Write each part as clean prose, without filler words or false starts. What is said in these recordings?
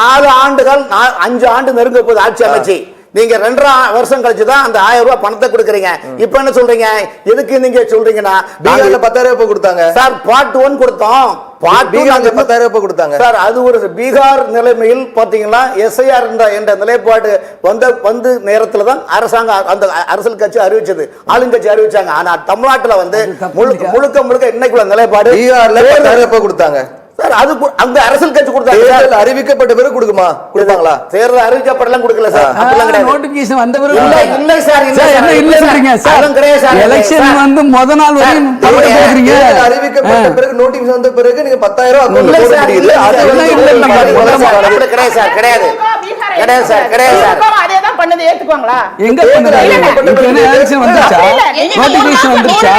4 ஆண்டுகள் 5 ஆண்டு நெருங்க போகுது ஆட்சி அமைச்சு. நீங்க 2.5 வருஷம் கழிச்சுதான் அந்த 1000 ரூபாய் பணத்தை கொடுக்குறீங்க. இப்ப என்ன சொல்றீங்க? எதுக்கு நீங்க சொல்றீங்கன்னா பீகார்ல 10,000 ரூபாய் கொடுத்தாங்க சார். பார்ட் 1 கொடுத்தோம், பார்ட் 2 பீகார்ல 10,000 ரூபாய் கொடுத்தாங்க சார். அது ஒரு பீகார் நிலைமையில் பாத்தீங்கன்னா எஸ்ஐஆர் என்ற நிலைப்பாடு வந்து நேரத்துல தான் அரசாங்கம் அந்த அரசியல் கட்சி அறிவிச்சது, ஆளுங்கட்சி அறிவிச்சாங்க. ஆனா தமிழ்நாட்டுல வந்து முழுக்க இன்னைக்குள்ள நிலைப்பாடு பீகார்ல 10,000 ரூபாய் கொடுத்தாங்க சார். அது அந்த அரசியல் கட்சி கொடுத்தாங்க. தேர்தல் அறிவிக்கப்பட்ட பிறகு கொடுப்பாங்களா? தேர்தல் அறிவிக்கப்படலாம் கொடுக்கல சார். அப்படிலாம் கிடையாது. நோட்டிபிகேஷன் வந்த பிறகு இல்ல சார். என்ன இல்லன்றீங்க சார்? எலெக்ஷன் வந்து முத நாள் வரையும் கொடுக்குறீங்க. அறிவிக்கப்பட்ட பிறகு நோட்டிபிகேஷன் வந்த பிறகு நீங்க 10,000 அக்கவுண்ட்ல போட முடியல. அது கிடையாது சார். கிடையாது சார். கிடையாது சார். அதே தான் பண்ணது ஏத்துக்குவாங்களா? எங்க பண்ணுறாங்க? இப்போ என்ன எலெக்ஷன் வந்துச்சா? நோட்டிபிகேஷன் வந்துச்சா?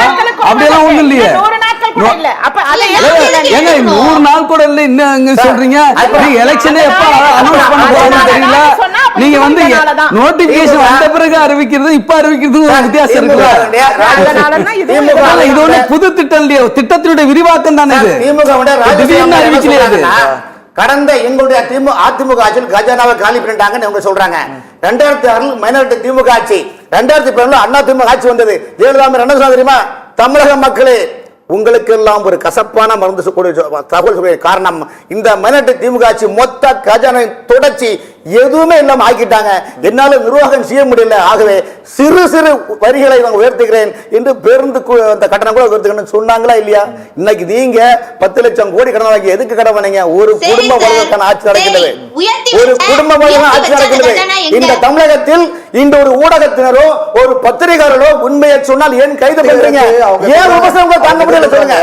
அப்படியெல்லாம் ஒண்ணும் இல்லையே. 100 நாட்கள் கூட இல்ல. அப்ப அதே ஏங்க 100 நாள் கூட இல்ல இன்னும் சொல்றீங்க. நீங்க எலெக்ஷனே எப்ப அனௌன்ஸ் பண்ண போறீங்கன்னு தெரியல. நீங்க வந்து நோட்டிபிகேஷன் வந்த பிறகு அறிவிக்கிறது இப்ப அறிவிக்கிறது ஒரு வித்தியாசம் இருக்குல்ல. இது ஒண்ணு புது திட்டம் இல்லையா? திட்டத்தினுடைய விரிவாக்கம் தானே இது. திடீர்னு அறிவிக்கலையா? கடந்த எங்களுடைய அதிமுக ஆட்சியில் கஜானாவை காலி பண்ணிட்டாங்கன்னு அவங்க சொல்றாங்க. 2006 மைனாரிட்டி திமுக ஆட்சி, 2012 அண்ணா திமுக ஆட்சி வந்தது. ஜெயலலிதா என்ன சொன்னா தெரியுமா? தமிழக மக்களே, உங்களுக்கு எல்லாம் ஒரு கசப்பான மருந்து தகவல் சொல்ல காரணம் இந்த மைனாரிட்டி திமுக ஆட்சி மொத்த கஜானை தொடர்ச்சி எதுவுமே இல்லாம ஆக்கிட்டாங்க. என்னால நிர்வாகம் செய்ய முடியல. ஆகவே சிறு சிறு வரிகளை நான் உயர்த்துகிறேன் என்று பேருந்து அந்த கட்டணம் கூட உயர்த்துக்கணும்னு சொன்னாங்களா இல்லையா? இன்னைக்கு நீங்க 10 லட்சம் கோடி கடன் வாங்கி எதுக்கு கடன் பண்ணீங்க? ஒரு குடும்ப வாழ்க்கைக்கான ஆட்சி நடக்கிறது. ஒரு குடும்ப வாழ்க்கை ஆட்சி நடக்கிறது. இந்த தமிழகத்தில் இந்த ஒரு ஊடகத்தினரோ ஒரு பத்திரிகையாளரோ உண்மையை சொன்னால் ஏன் கைது பண்றீங்க? ஏன் விமர்சனங்களை தாங்க முடியல சொல்லுங்க.